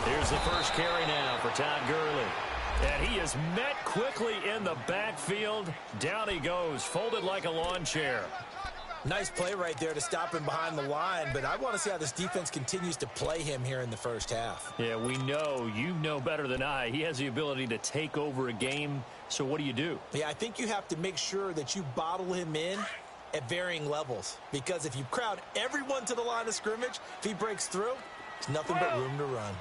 Here's the first carry now for Todd Gurley. And he is met quickly in the backfield. Down he goes, folded like a lawn chair. Nice play right there to stop him behind the line, but I want to see how this defense continues to play him here in the first half. Yeah, we know, you know better than I, he has the ability to take over a game, so what do? Yeah, I think you have to make sure that you bottle him in at varying levels, because if you crowd everyone to the line of scrimmage, if he breaks through, there's nothing but room to run.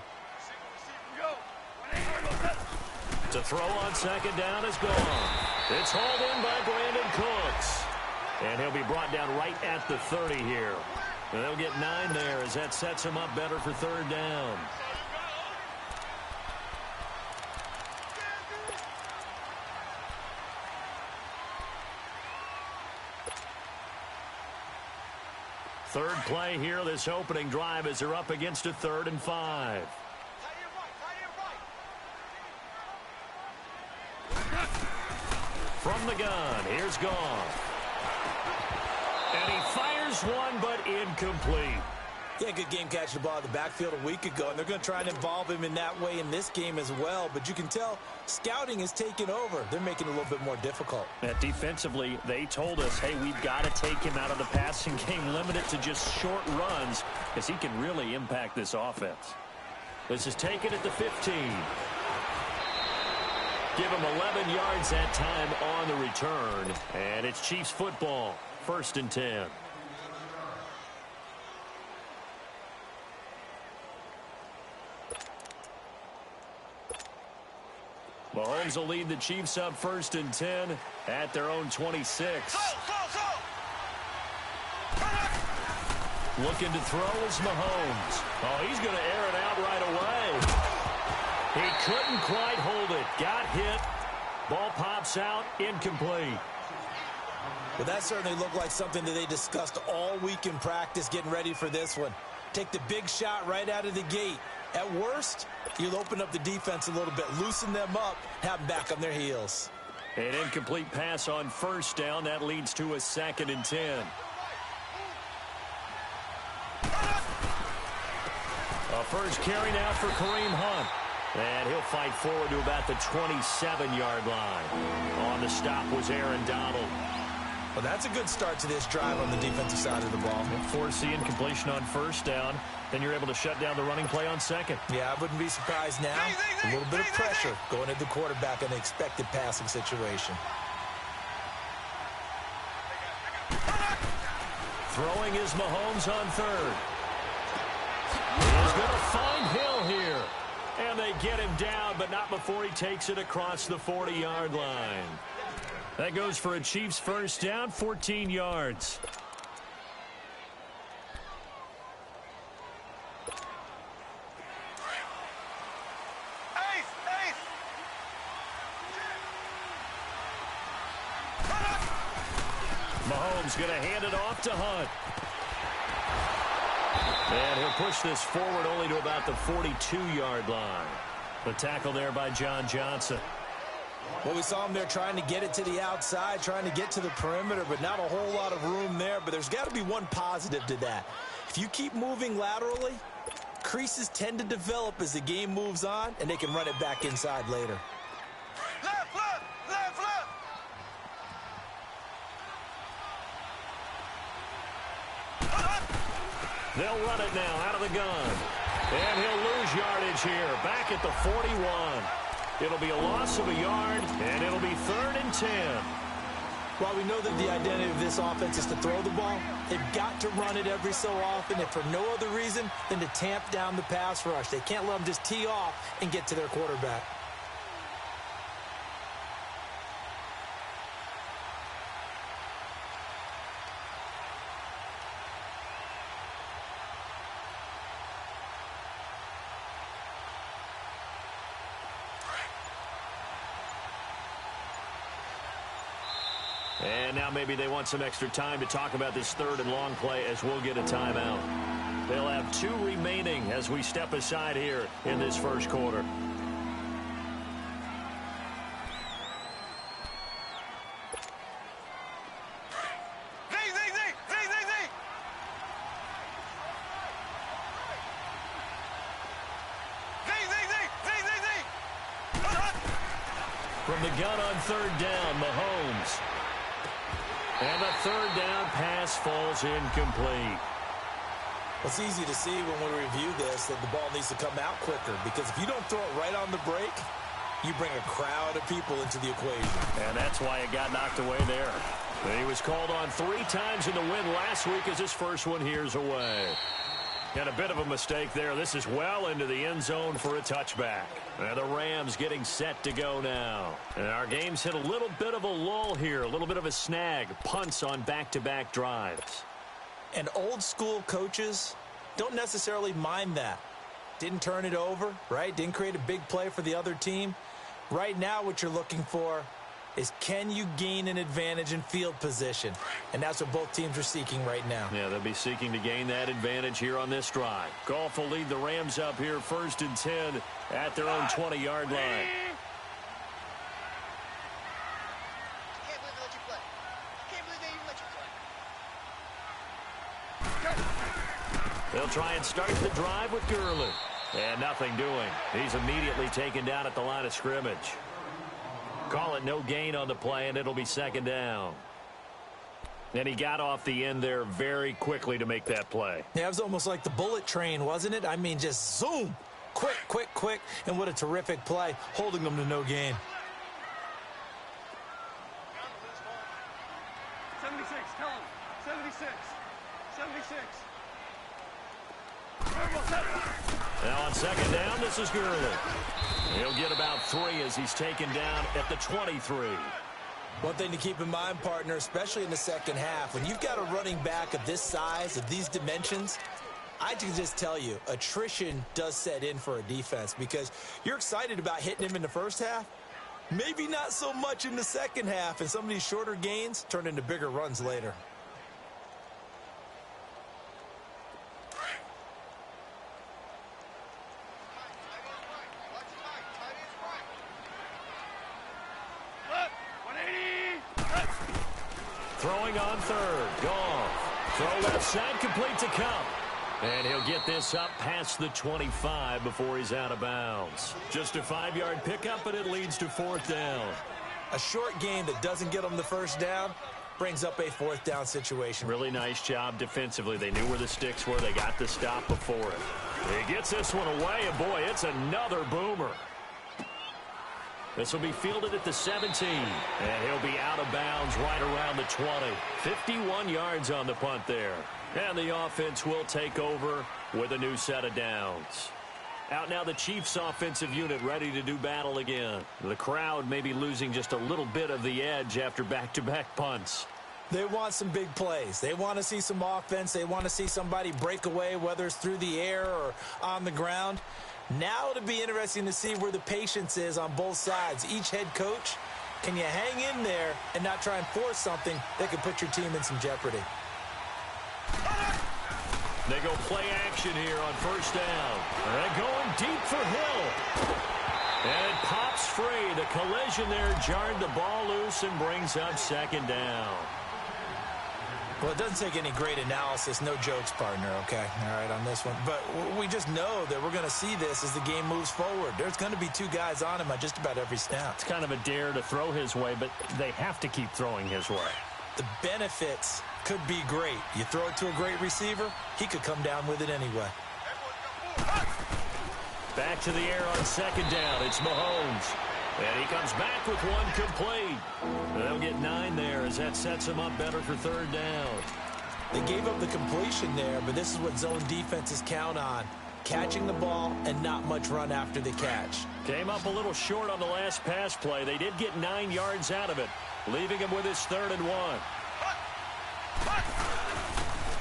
To throw on second down is gone. It's hauled in by Brandon Cooks. And he'll be brought down right at the 30 here. And they'll get 9 there as that sets him up better for third down. Third play here, this opening drive as they're up against a 3rd and 5. From the gun, here's Goff. And he fires one, but incomplete. Yeah, good game catching the ball in the backfield a week ago, and they're going to try and involve him in that way in this game as well. But you can tell scouting is taking over. They're making it a little bit more difficult. Defensively, they told us, hey, we've got to take him out of the passing game, limit it to just short runs, because he can really impact this offense. This is taken at the 15. Give him 11 yards that time on the return. And it's Chiefs football. 1st and 10. Mahomes will lead the Chiefs up 1st and 10 at their own 26. Looking to throw is Mahomes. Oh, he's going to air it out right away. He couldn't quite hold it. Got hit. Ball pops out. Incomplete. Well, that certainly looked like something that they discussed all week in practice getting ready for this one. Take the big shot right out of the gate. At worst, you'll open up the defense a little bit, loosen them up, have them back on their heels. An incomplete pass on 1st down. That leads to a 2nd and 10. A first carry now for Kareem Hunt. And he'll fight forward to about the 27-yard line. On the stop was Aaron Donald. Well, that's a good start to this drive on the defensive side of the ball. Force the incompletion on 1st down. Then you're able to shut down the running play on 2nd. Yeah, I wouldn't be surprised now. A little bit of pressure going at the quarterback in an expected passing situation. Throwing is Mahomes on 3rd. He's going to find Hill here. And they get him down, but not before he takes it across the 40-yard line. That goes for a Chiefs first down, 14 yards. Mahomes going to hand it off to Hunt. And he'll push this forward only to about the 42-yard line. The tackle there by John Johnson. Well, we saw him there trying to get it to the outside, trying to get to the perimeter, but not a whole lot of room there. But there's got to be one positive to that. If you keep moving laterally, creases tend to develop as the game moves on, and they can run it back inside later. Left, left, left, left. They'll run it now out of the gun. And he'll lose yardage here, back at the 41. It'll be a loss of a yard, and it'll be 3rd and 10. While we know that the identity of this offense is to throw the ball, they've got to run it every so often, if for no other reason than to tamp down the pass rush. They can't let them just tee off and get to their quarterback. And now maybe they want some extra time to talk about this 3rd and long play as we'll get a timeout. They'll have 2 remaining as we step aside here in this first quarter. From the gun on third down, Mahomes. And the third down pass falls incomplete. It's easy to see when we review this that the ball needs to come out quicker, because if you don't throw it right on the break, you bring a crowd of people into the equation. And that's why it got knocked away there. He was called on 3 times in the win last week as his first one here's away. And a bit of a mistake there. This is well into the end zone for a touchback. And the Rams getting set to go now. And our game's hit a little bit of a lull here, a little bit of a snag. Punts on back-to-back drives. And old school coaches don't necessarily mind that. Didn't turn it over, right? Didn't create a big play for the other team. Right now what you're looking for is, can you gain an advantage in field position? And that's what both teams are seeking right now. Yeah, they'll be seeking to gain that advantage here on this drive. Goff will lead the Rams up here 1st and 10 at their own 20-yard line. They'll try and start the drive with Gurley. And nothing doing. He's immediately taken down at the line of scrimmage. Call it no gain on the play, and it'll be 2nd down. And he got off the end there very quickly to make that play. Yeah, it was almost like the bullet train, wasn't it? I mean, just zoom. Quick, quick, quick. And what a terrific play, holding them to no gain. 76, tell him. 76. 76. Now on 2nd down, this is Gurley. He'll get about 3 as he's taken down at the 23. One thing to keep in mind, partner, especially in the second half, when you've got a running back of this size, of these dimensions, I can just tell you, attrition does set in for a defense, because you're excited about hitting him in the first half, maybe not so much in the second half, and some of these shorter gains turn into bigger runs later. Throwing on 3rd. Goff. Throw left side, complete to Cup. And he'll get this up past the 25 before he's out of bounds. Just a 5-yard pickup, but it leads to 4th down. A short gain that doesn't get them the first down brings up a 4th down situation. Really nice job defensively. They knew where the sticks were. They got the stop before it. He gets this one away, and boy, it's another boomer. This will be fielded at the 17, and he'll be out of bounds right around the 20. 51 yards on the punt there. And the offense will take over with a new set of downs. Out now the Chiefs offensive unit ready to do battle again. The crowd may be losing just a little bit of the edge after back-to-back punts. They want some big plays. They want to see some offense. They want to see somebody break away, whether it's through the air or on the ground. Now it'll be interesting to see where the patience is on both sides. Each head coach, can you hang in there and not try and force something that could put your team in some jeopardy? They go play action here on 1st down. They're going deep for Hill. And it pops free. The collision there jarred the ball loose and brings up 2nd down. Well, it doesn't take any great analysis. No jokes, partner, okay? All right, on this one. But we just know that we're going to see this as the game moves forward. There's going to be 2 guys on him on just about every snap. It's kind of a dare to throw his way, but they have to keep throwing his way. The benefits could be great. You throw it to a great receiver, he could come down with it anyway. Back to the air on 2nd down. It's Mahomes. And he comes back with 1 complete. They'll get 9 there as that sets him up better for 3rd down. They gave up the completion there, but this is what zone defenses count on. Catching the ball and not much run after the catch. Came up a little short on the last pass play. They did get 9 yards out of it, leaving him with his 3rd and 1.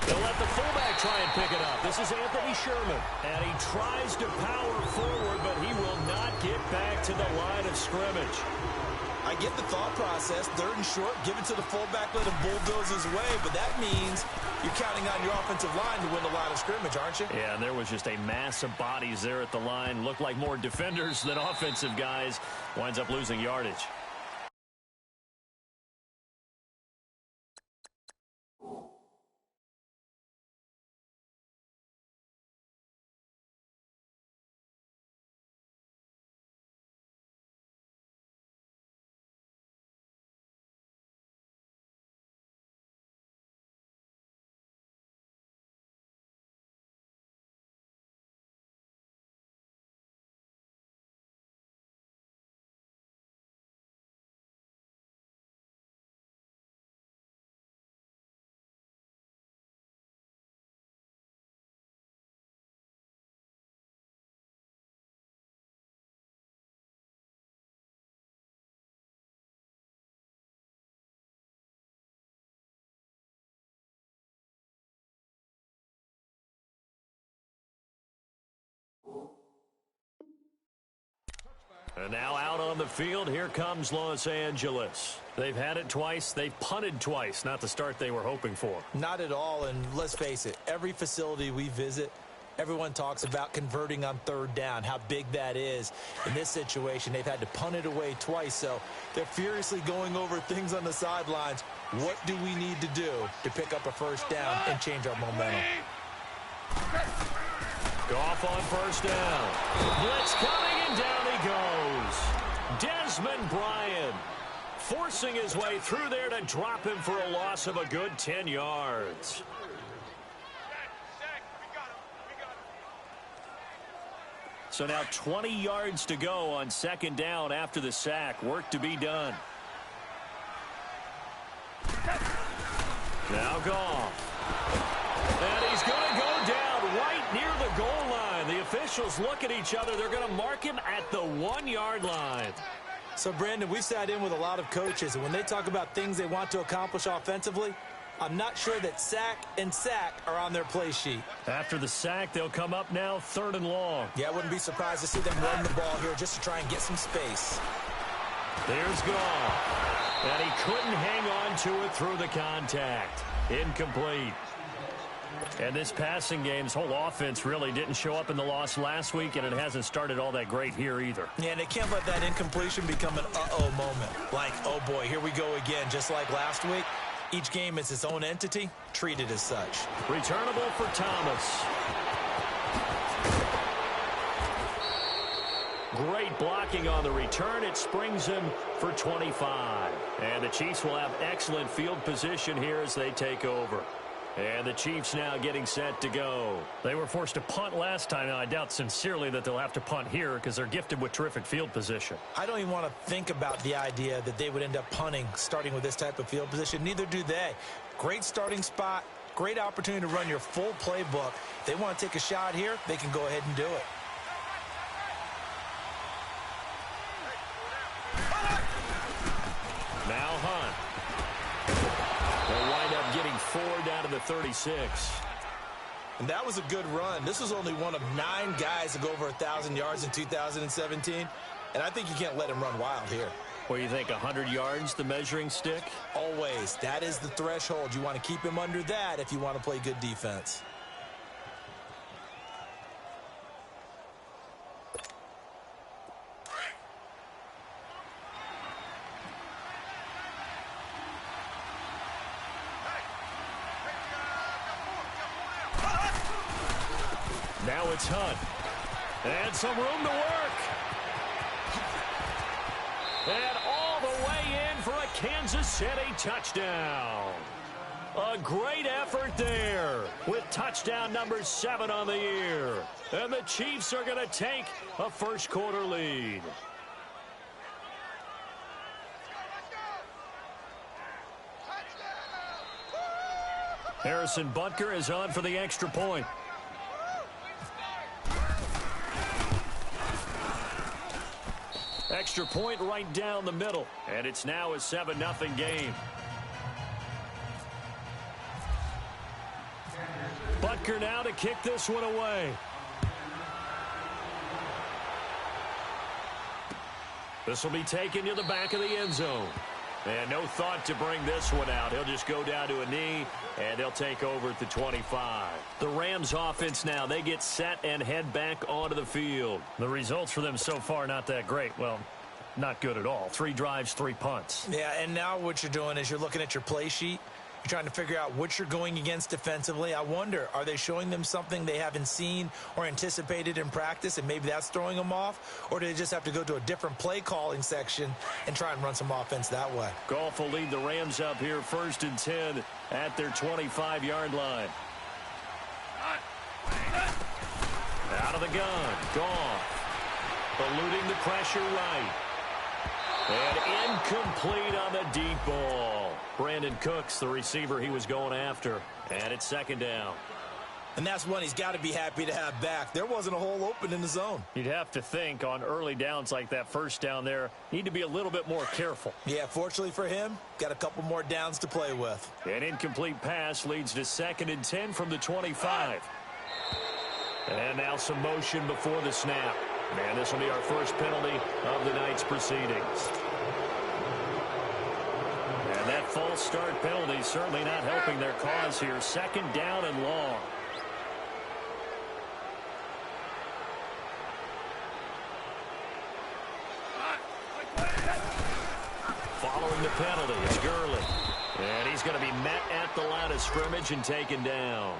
They'll let the fullback try and pick it up. This is Anthony Sherman. And he tries to power forward, but he will not get back to the line of scrimmage. I get the thought process. 3rd and short, give it to the fullback, let him bulldoze his way. But that means you're counting on your offensive line to win the line of scrimmage, aren't you? Yeah, and there was just a mass of bodies there at the line. Looked like more defenders than offensive guys. Winds up losing yardage. And now out on the field, here comes Los Angeles. They've had it twice. They've punted twice. Not the start they were hoping for. Not at all, and let's face it, every facility we visit, everyone talks about converting on third down, how big that is. In this situation, they've had to punt it away twice, so they're furiously going over things on the sidelines. What do we need to do to pick up a first down and change our momentum? Goff on first down. Blitz coming, and down he goes. Desmond Bryant forcing his way through there to drop him for a loss of a good 10 yards. So now 20 yards to go on second down after the sack. Work to be done. Now Goff. And he's going to go down right near the goal line. The officials look at each other. They're going to mark him at the 1-yard line. So, Brandon, we sat in with a lot of coaches, and when they talk about things they want to accomplish offensively, I'm not sure that sack and sack are on their play sheet. After the sack, they'll come up now 3rd and long. Yeah, I wouldn't be surprised to see them run the ball here just to try and get some space. There's Goff. And he couldn't hang on to it through the contact. Incomplete. And this passing game's whole offense really didn't show up in the loss last week, and it hasn't started all that great here either. Yeah, and they can't let that incompletion become an uh-oh moment. Like, oh boy, here we go again, just like last week. Each game is its own entity, treated as such. Returnable for Thomas. Great blocking on the return. It springs him for 25. And the Chiefs will have excellent field position here as they take over. And the Chiefs now getting set to go. They were forced to punt last time. Now, I doubt sincerely that they'll have to punt here because they're gifted with terrific field position. I don't even want to think about the idea that they would end up punting starting with this type of field position. Neither do they. Great starting spot, great opportunity to run your full playbook. If they want to take a shot here, they can go ahead and do it. Now Hunt. They'll wind up getting 4 down to the 36. And that was a good run. This was only one of 9 guys to go over 1,000 yards in 2017. And I think you can't let him run wild here. What do you think, 100 yards, the measuring stick? Always. That is the threshold. You want to keep him under that if you want to play good defense. Now it's Hunt. And some room to work. And all the way in for a Kansas City touchdown. A great effort there with touchdown number 7 on the year. And the Chiefs are going to take a first quarter lead. Harrison Butker is on for the extra point. Extra point right down the middle. And it's now a 7-0 game. Butker now to kick this one away. This will be taken to the back of the end zone. And no thought to bring this one out. He'll just go down to a knee, and they'll take over at the 25. The Rams offense now, they get set and head back onto the field. The results for them so far not that great. Well, not good at all. 3 drives, 3 punts. Yeah, and now what you're doing is you're looking at your play sheet. You're trying to figure out what you're going against defensively. I wonder, are they showing them something they haven't seen or anticipated in practice, and maybe that's throwing them off? Or do they just have to go to a different play calling section and try and run some offense that way? Goff will lead the Rams up here 1st and 10 at their 25-yard line. Out of the gun, Goff eluding the pressure right. And incomplete on the deep ball. Brandon Cooks, the receiver he was going after. And it's 2nd down. And that's one he's got to be happy to have back. There wasn't a hole open in the zone. You'd have to think on early downs like that first down there, need to be a little bit more careful. Yeah, fortunately for him, got a couple more downs to play with. An incomplete pass leads to 2nd and 10 from the 25. And now some motion before the snap. And this will be our first penalty of the night's proceedings. And that false start penalty certainly not helping their cause here. 2nd down and long. Following the penalty, it's Gurley. And he's going to be met at the line of scrimmage and taken down.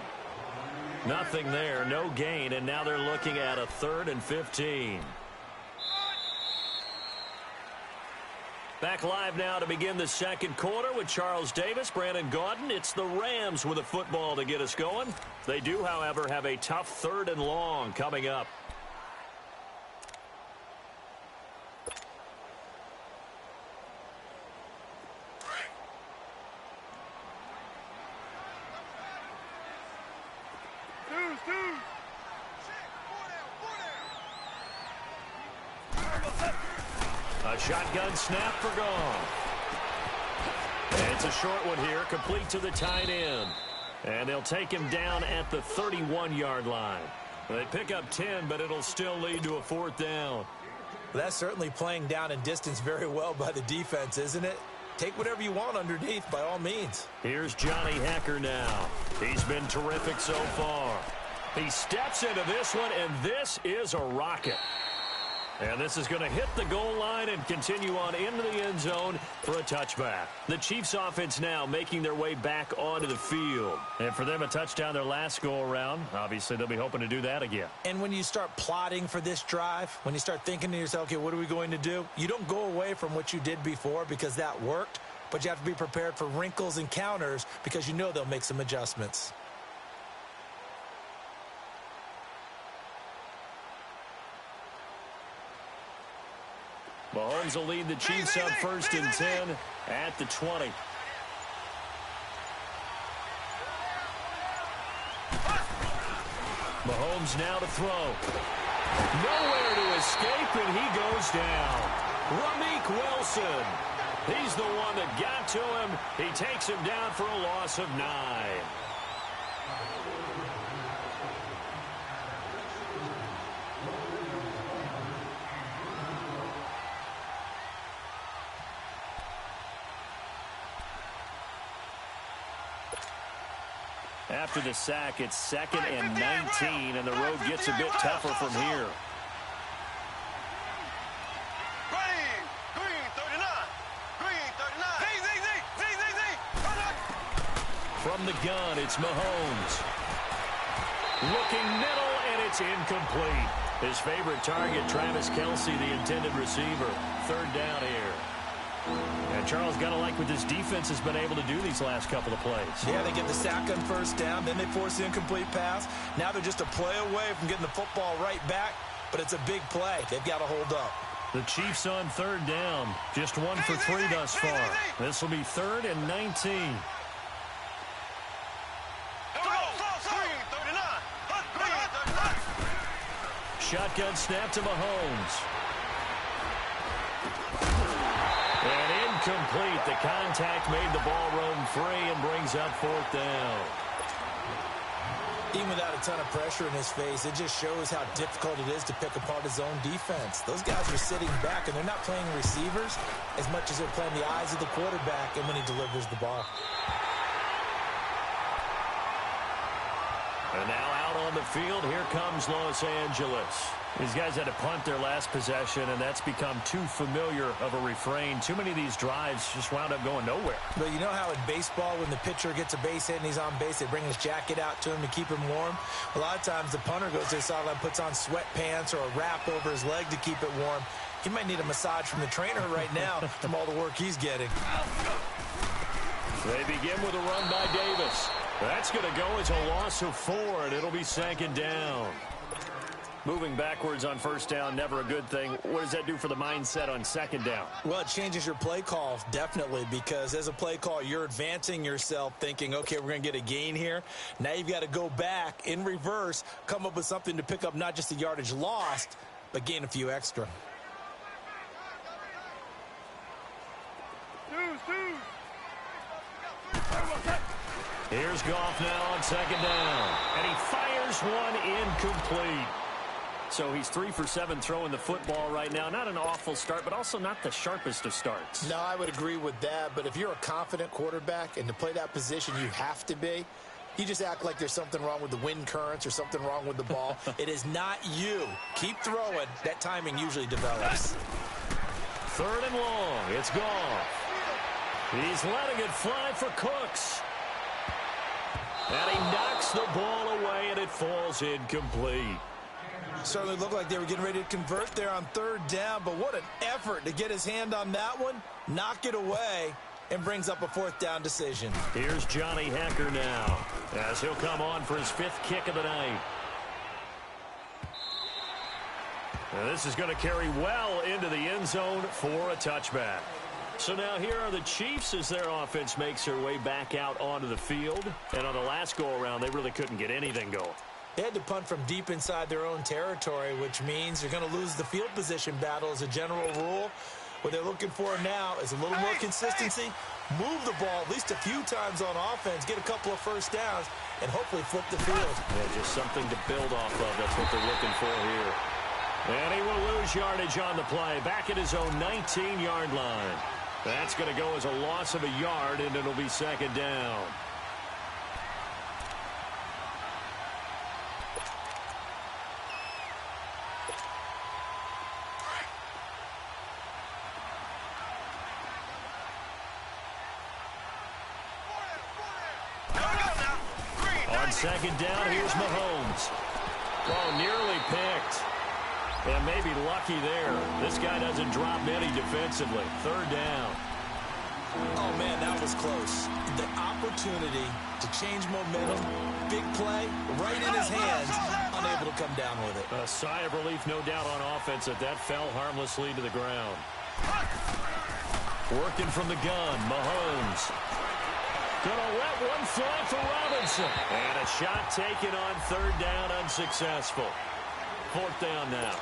Nothing there, no gain, and now they're looking at a 3rd and 15. Back live now to begin the second quarter with Charles Davis, Brandon Gaudin. It's the Rams with a football to get us going. They do, however, have a tough 3rd and long coming up. A shotgun snap for gone. And it's a short one here, complete to the tight end. And they'll take him down at the 31-yard line. They pick up 10, but it'll still lead to a 4th down. Well, that's certainly playing down in distance very well by the defense, isn't it? Take whatever you want underneath, by all means. Here's Johnny Hecker now. He's been terrific so far. He steps into this one, and this is a rocket. And this is going to hit the goal line and continue on into the end zone for a touchback. The Chiefs offense now making their way back onto the field. And for them, a touchdown their last go-around. Obviously, they'll be hoping to do that again. And when you start plotting for this drive, when you start thinking to yourself, okay, what are we going to do? You don't go away from what you did before because that worked, but you have to be prepared for wrinkles and counters because you know they'll make some adjustments. Mahomes will lead the Chiefs up 1st and 10 at the 20. Mahomes now to throw. Nowhere to escape, and he goes down. Rameek Wilson. He's the one that got to him. He takes him down for a loss of 9. After the sack, it's 2nd and 19, and the road gets a bit tougher from here. From the gun, it's Mahomes. Looking middle, and it's incomplete. His favorite target, Travis Kelce, the intended receiver. 3rd down here. And Charles, got to like what this defense has been able to do these last couple of plays. Yeah, they get the sack on 1st down, then they force the incomplete pass. Now they're just a play away from getting the football right back, but it's a big play. They've got to hold up. The Chiefs on 3rd down, just 1 for 3 thus far. This will be 3rd and 19. Shotgun snap to Mahomes. And incomplete. The contact made the ball roam free and brings up 4th down. Even without a ton of pressure in his face, it just shows how difficult it is to pick apart his own defense. Those guys are sitting back, and they're not playing receivers as much as they're playing the eyes of the quarterback and when he delivers the ball. And now out on the field, here comes Los Angeles. These guys had to punt their last possession, and that's become too familiar of a refrain. Too many of these drives just wound up going nowhere. But you know how in baseball, when the pitcher gets a base hit and he's on base, they bring his jacket out to him to keep him warm? A lot of times the punter goes to the sideline, puts on sweatpants or a wrap over his leg to keep it warm. He might need a massage from the trainer right now from all the work he's getting. They begin with a run by Davis. That's going to go as a loss of 4, and it'll be 2nd down. Moving backwards on 1st down, never a good thing. What does that do for the mindset on 2nd down? Well, it changes your play call, definitely, because as a play call, you're advancing yourself thinking, okay, we're going to get a gain here. Now you've got to go back in reverse, come up with something to pick up not just the yardage lost, but gain a few extra. Here's Goff now on 2nd down, and he fires one incomplete. So he's 3 for 7 throwing the football right now. Not an awful start, but also not the sharpest of starts. No, I would agree with that. But if you're a confident quarterback and to play that position, you have to be. You just act like there's something wrong with the wind currents or something wrong with the ball. It is not you. Keep throwing. That timing usually develops. 3rd and long. It's gone. He's letting it fly for Cooks. And he knocks the ball away, and it falls incomplete. Certainly looked like they were getting ready to convert there on 3rd down, but what an effort to get his hand on that one, knock it away, and brings up a 4th down decision. Here's Johnny Hecker now, as he'll come on for his 5th kick of the night. And this is going to carry well into the end zone for a touchback. So now here are the Chiefs as their offense makes their way back out onto the field. And on the last go-around, they really couldn't get anything going. They had to punt from deep inside their own territory, which means they're going to lose the field position battle as a general rule. What they're looking for now is a little more consistency, move the ball at least a few times on offense, get a couple of first downs, and hopefully flip the field. Yeah, just something to build off of. That's what they're looking for here. And he will lose yardage on the play, back at his own 19-yard line. That's going to go as a loss of a yard, and it'll be 2nd down. On 2nd down, here's Mahomes. Oh, nearly picked. And maybe lucky there. This guy doesn't drop any defensively. 3rd down. Oh, man, that was close. The opportunity to change momentum, big play, right in his hands, unable to come down with it. A sigh of relief, no doubt, on offense that fell harmlessly to the ground. Working from the gun, Mahomes. Gonna let one fly for Robinson. And a shot taken on 3rd down, unsuccessful. 4th down now.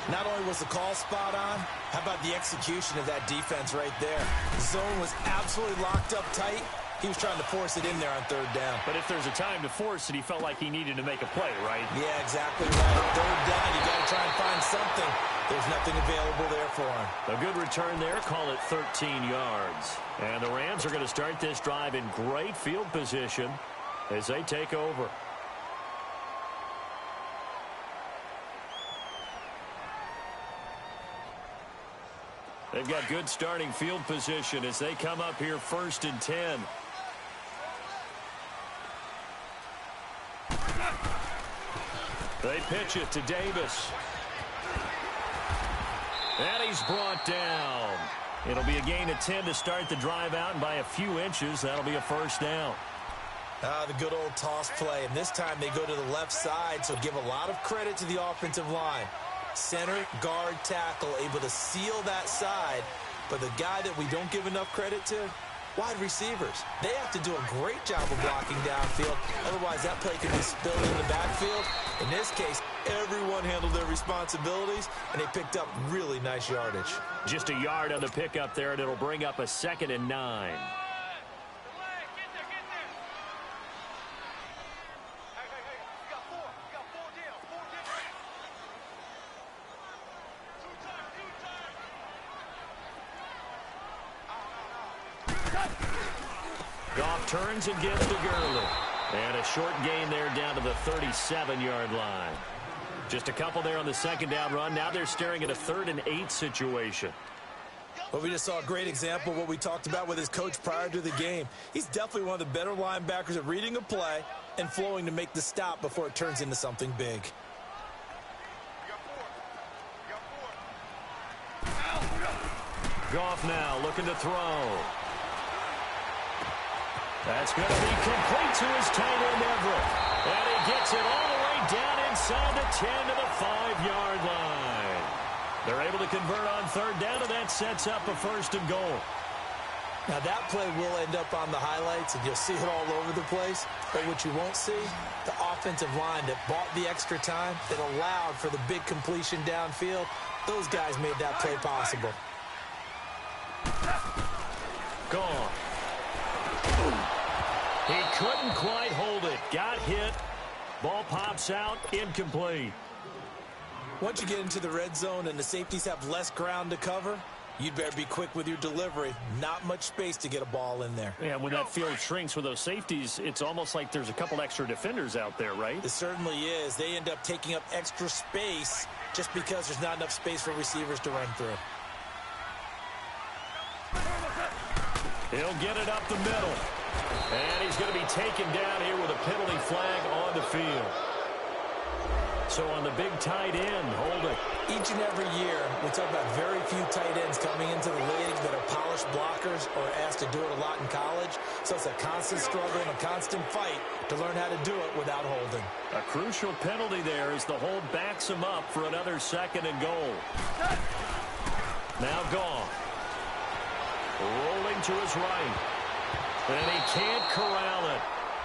Not only was the call spot on, how about the execution of that defense right there? The zone was absolutely locked up tight. He was trying to force it in there on 3rd down. But if there's a time to force it, he felt like he needed to make a play, right? Yeah, exactly right. 3rd down, you got to try and find something. There's nothing available there for him. A good return there, call it 13 yards. And the Rams are going to start this drive in great field position as they take over. They've got good starting field position as they come up here 1st and 10. They pitch it to Davis. And he's brought down. It'll be a gain of 10 to start the drive out, and by a few inches, that'll be a 1st down. The good old toss play, and this time they go to the left side, so give a lot of credit to the offensive line. Center, guard, tackle, able to seal that side. But the guy that we don't give enough credit to, wide receivers. They have to do a great job of blocking downfield. Otherwise, that play could be spilled in the backfield. In this case, everyone handled their responsibilities, and they picked up really nice yardage. Just a yard on the pickup there, and it'll bring up a 2nd and 9. Goff turns and gives to Gurley. And a short gain there down to the 37-yard line. Just a couple there on the 2nd down run. Now they're staring at a 3rd and 8 situation. Well, we just saw a great example of what we talked about with his coach prior to the game. He's definitely one of the better linebackers at reading a play and flowing to make the stop before it turns into something big. Goff now looking to throw. That's going to be complete to his tight end, Everett. And he gets it all the way down inside the 10 to the 5-yard line. They're able to convert on 3rd down, and that sets up a 1st and goal. Now, that play will end up on the highlights, and you'll see it all over the place. But what you won't see, the offensive line that bought the extra time, that allowed for the big completion downfield, those guys made that play possible. Gone. He couldn't quite hold it. Got hit. Ball pops out. Incomplete. Once you get into the red zone and the safeties have less ground to cover, you'd better be quick with your delivery. Not much space to get a ball in there. Yeah, when that field shrinks with those safeties, it's almost like there's a couple extra defenders out there, right? It certainly is. They end up taking up extra space just because there's not enough space for receivers to run through. He'll get it up the middle. And he's going to be taken down here with a penalty flag on the field. So on the big tight end, hold it. Each and every year, we talk about very few tight ends coming into the league that are polished blockers or asked to do it a lot in college. So it's a constant struggle and a constant fight to learn how to do it without holding. A crucial penalty there as the hold backs him up for another 2nd and goal. Now gone. Rolling to his right. And he can't corral it.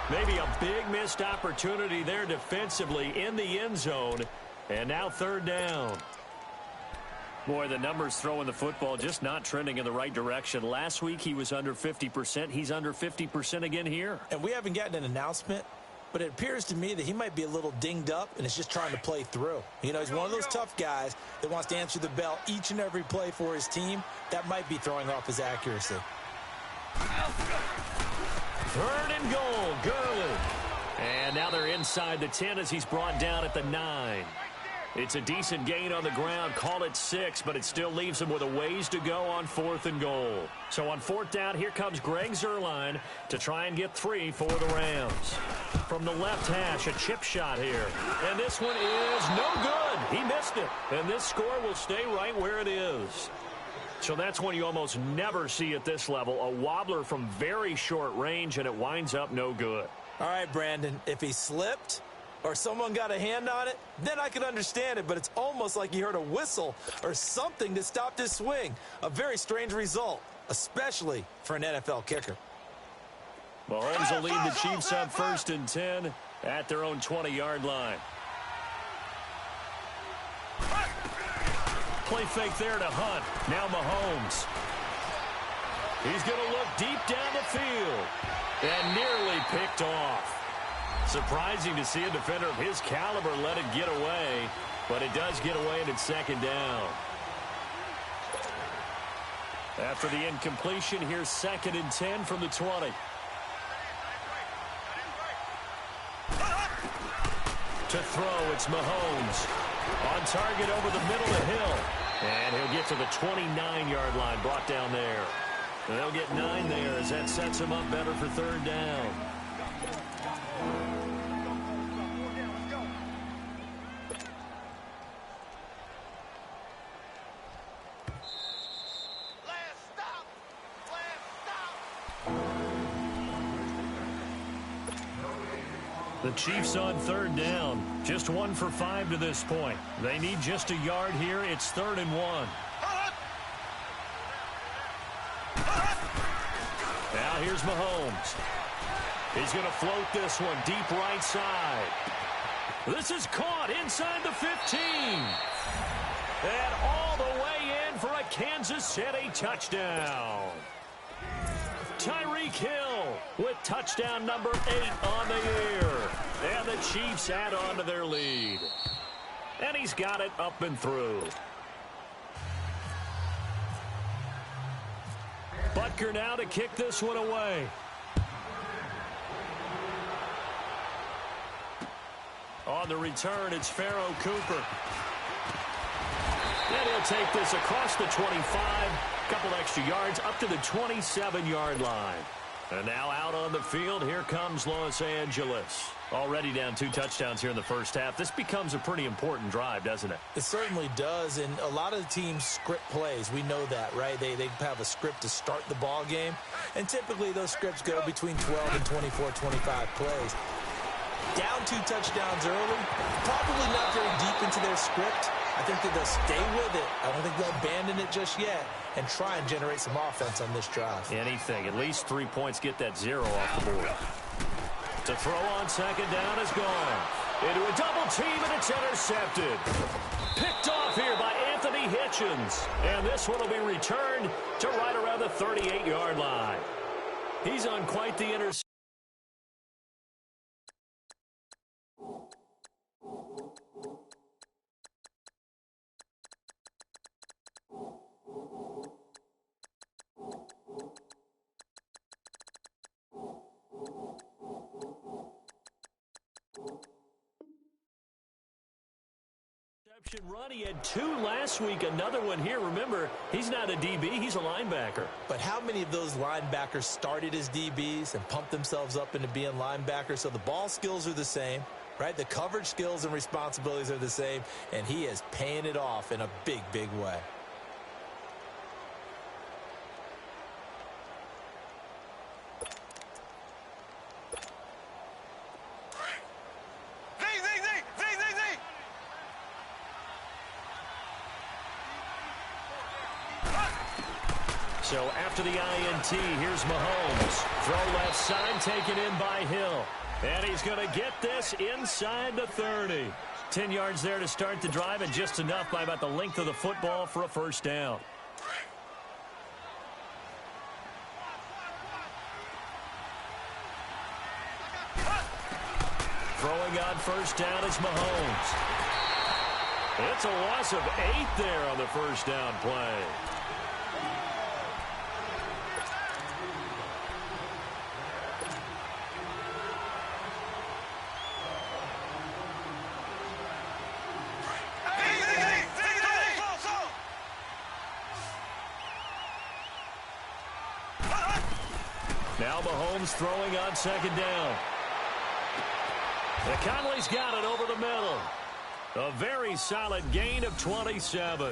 Maybe a big missed opportunity there defensively in the end zone. And now 3rd down. Boy, the numbers throwing the football just not trending in the right direction. Last week he was under 50%. He's under 50% again here. And we haven't gotten an announcement, but it appears to me that he might be a little dinged up and is just trying to play through. You know, he's one of those tough guys that wants to answer the bell each and every play for his team. That might be throwing off his accuracy. 3rd and goal, Gurley. And now they're inside the 10 as he's brought down at the 9. It's a decent gain on the ground. Call it 6, but it still leaves him with a ways to go on 4th and goal. So on 4th down, here comes Greg Zuerlein to try and get 3 for the Rams. From the left hash, a chip shot here. And this one is no good. He missed it. And this score will stay right where it is. So that's one you almost never see at this level. A wobbler from very short range, and it winds up no good. All right, Brandon, if he slipped or someone got a hand on it, then I could understand it, but it's almost like he heard a whistle or something that stopped his swing. A very strange result, especially for an NFL kicker. Mahomes will lead the Chiefs up 1st and 10 at their own 20-yard line. Play fake there to Hunt. Now Mahomes. He's going to look deep down the field. And nearly picked off. Surprising to see a defender of his caliber let it get away. But it does get away and it's 2nd down. After the incompletion, here's 2nd and 10 from the 20. To throw, it's Mahomes. On target over the middle of Hill. And he'll get to the 29-yard line, brought down there. And they'll get 9 there as that sets him up better for 3rd down. The Chiefs on 3rd down. Just 1 for 5 to this point. They need just a yard here. It's 3rd and 1. Now here's Mahomes. He's going to float this one deep right side. This is caught inside the 15. And all the way in for a Kansas City touchdown. Tyreek Hill with touchdown number 8 on the year. And the Chiefs add on to their lead. And he's got it up and through. Butker now to kick this one away. On the return, it's Pharaoh Cooper. And he'll take this across the 25. Couple extra yards up to the 27-yard line. And now out on the field, here comes Los Angeles. Already down 2 touchdowns here in the first half. This becomes a pretty important drive, doesn't it? It certainly does, and a lot of the teams script plays. We know that, right? They have a script to start the ball game, and typically those scripts go between 12 and 24, 25 plays. Down 2 touchdowns early, probably not very deep into their script. I think that they'll stay with it. I don't think they'll abandon it just yet and try and generate some offense on this drive. Anything. At least 3 points, get that 0 off the board. To throw on 2nd down is gone. Into a double team, and it's intercepted. Picked off here by Anthony Hitchens. And this one will be returned to right around the 38-yard line. He's on quite the interception. run. He had 2 last week, another one here. Remember, he's not a DB, he's a linebacker. But how many of those linebackers started as DBs and pumped themselves up into being linebackers? So the ball skills are the same, right? The coverage skills and responsibilities are the same, and he is paying it off in a big, big way. So after the INT, here's Mahomes. Throw left side, taken in by Hill. And he's going to get this inside the 30. 10 yards there to start the drive, and just enough by about the length of the football for a first down. Throwing on first down is Mahomes. It's a loss of 8 there on the first down play. Now Mahomes throwing on second down. And Conley's got it over the middle. A very solid gain of 27.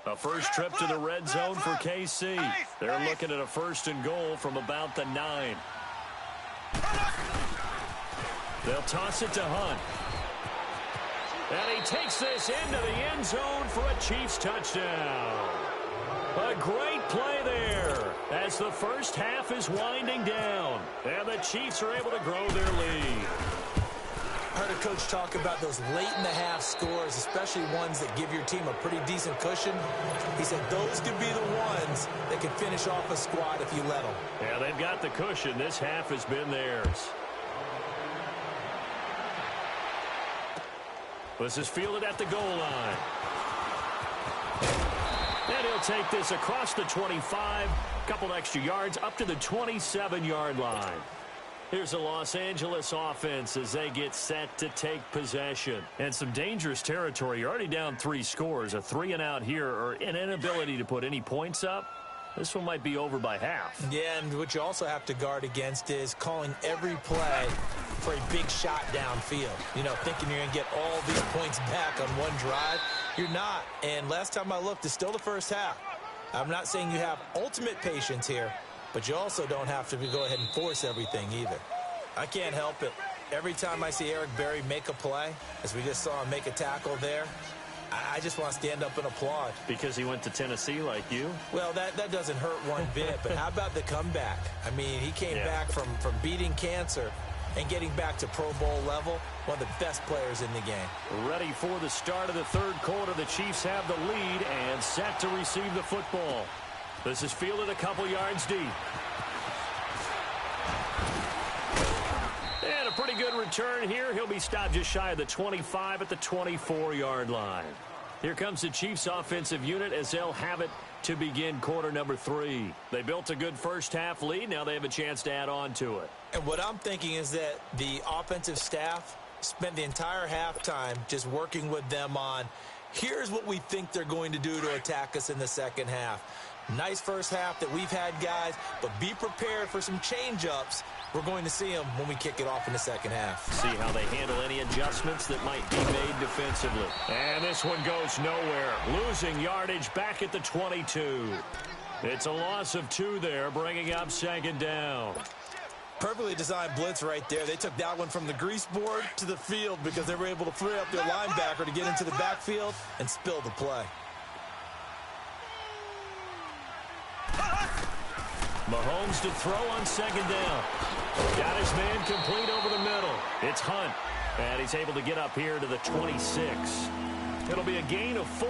A first trip to the red zone for KC. They're looking at a 1st and goal from about the 9. They'll toss it to Hunt. And he takes this into the end zone for a Chiefs touchdown. A great play there as the first half is winding down. And the Chiefs are able to grow their lead. I heard a coach talk about those late-in-the-half scores, especially ones that give your team a pretty decent cushion. He said those could be the ones that can finish off a squad if you let them. Yeah, they've got the cushion. This half has been theirs. This is fielded at the goal line. And he'll take this across the 25, a couple extra yards up to the 27-yard line. Here's the Los Angeles offense as they get set to take possession. And some dangerous territory. You're already down 3 scores. A 3-and-out here, or an inability to put any points up. This one might be over by half. Yeah, and what you also have to guard against is calling every play for a big shot downfield. You know, thinking you're going to get all these points back on one drive. You're not. And last time I looked, it's still the first half. I'm not saying you have ultimate patience here, but you also don't have to go ahead and force everything either. I can't help it. Every time I see Eric Berry make a play, as we just saw him make a tackle there, I just want to stand up and applaud. Because he went to Tennessee like you? Well, that doesn't hurt one bit, but how about the comeback? I mean, he came back from beating cancer and getting back to Pro Bowl level, one of the best players in the game. Ready for the start of the third quarter. The Chiefs have the lead and set to receive the football. This is fielded a couple yards deep. And a pretty good return here. He'll be stopped just shy of the 25 at the 24-yard line. Here comes the Chiefs offensive unit as they'll have it to begin quarter number 3. They built a good first half lead. Now they have a chance to add on to it. And what I'm thinking is that the offensive staff spent the entire halftime just working with them on, here's what we think they're going to do to attack us in the second half. Nice first half that we've had, guys, but be prepared for some change-ups. We're going to see them when we kick it off in the second half. See how they handle any adjustments that might be made defensively. And this one goes nowhere. Losing yardage back at the 22. It's a loss of 2 there, bringing up second down. Perfectly designed blitz right there. They took that one from the grease board to the field because they were able to free up their linebacker to get into the backfield and spill the play. Mahomes to throw on second down. Got his man complete over the middle. It's Hunt. And he's able to get up here to the 26. It'll be a gain of 4.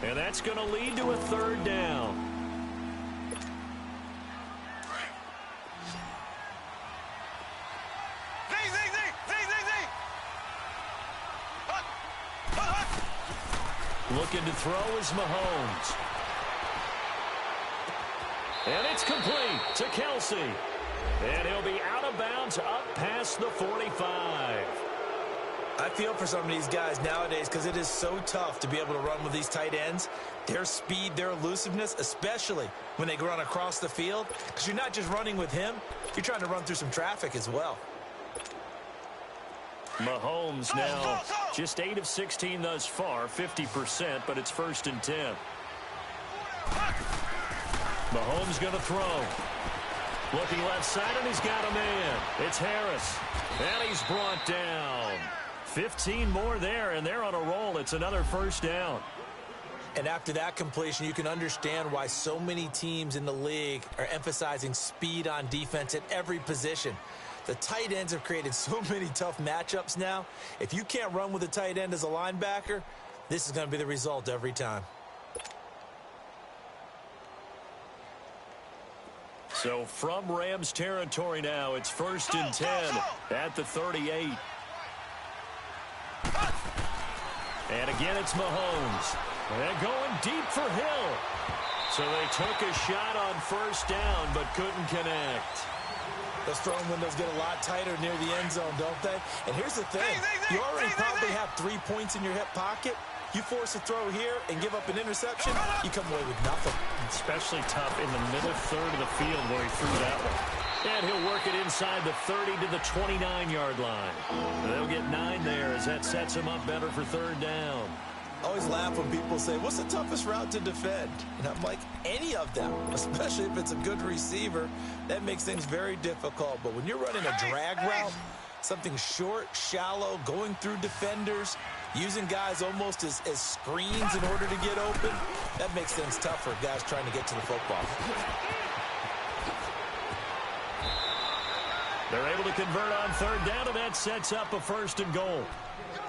And that's going to lead to a third down. Looking to throw is Mahomes. And it's complete to Kelsey. And he'll be out of bounds up past the 45. I feel for some of these guys nowadays because it is so tough to be able to run with these tight ends. Their speed, their elusiveness, especially when they run across the field. Because you're not just running with him, you're trying to run through some traffic as well. Mahomes now just 8 of 16 thus far, 50%, but it's 1st and 10. Mahomes going to throw. Looking left side, and he's got a man. It's Harris. And he's brought down. 15 more there, and they're on a roll. It's another 1st down. And after that completion, you can understand why so many teams in the league are emphasizing speed on defense at every position. The tight ends have created so many tough matchups now. If you can't run with a tight end as a linebacker, this is going to be the result every time. So from Rams territory now, it's 1st and 10 at the 38. And again, it's Mahomes. And going deep for Hill. So they took a shot on 1st down, but couldn't connect. Those throwing windows get a lot tighter near the end zone, don't they? And here's the thing. You already probably have 3 points in your hip pocket. You force a throw here and give up an interception, you come away with nothing. Especially tough in the middle third of the field where he threw that one. And he'll work it inside the 30 to the 29-yard line. They'll get 9 there as that sets him up better for 3rd down. I always laugh when people say, what's the toughest route to defend? And I'm like, any of them, especially if it's a good receiver. That makes things very difficult. But when you're running a drag route, something short, shallow, going through defenders, using guys almost as screens in order to get open, that makes things tough for guys trying to get to the football. They're able to convert on 3rd down, and that sets up a 1st and goal.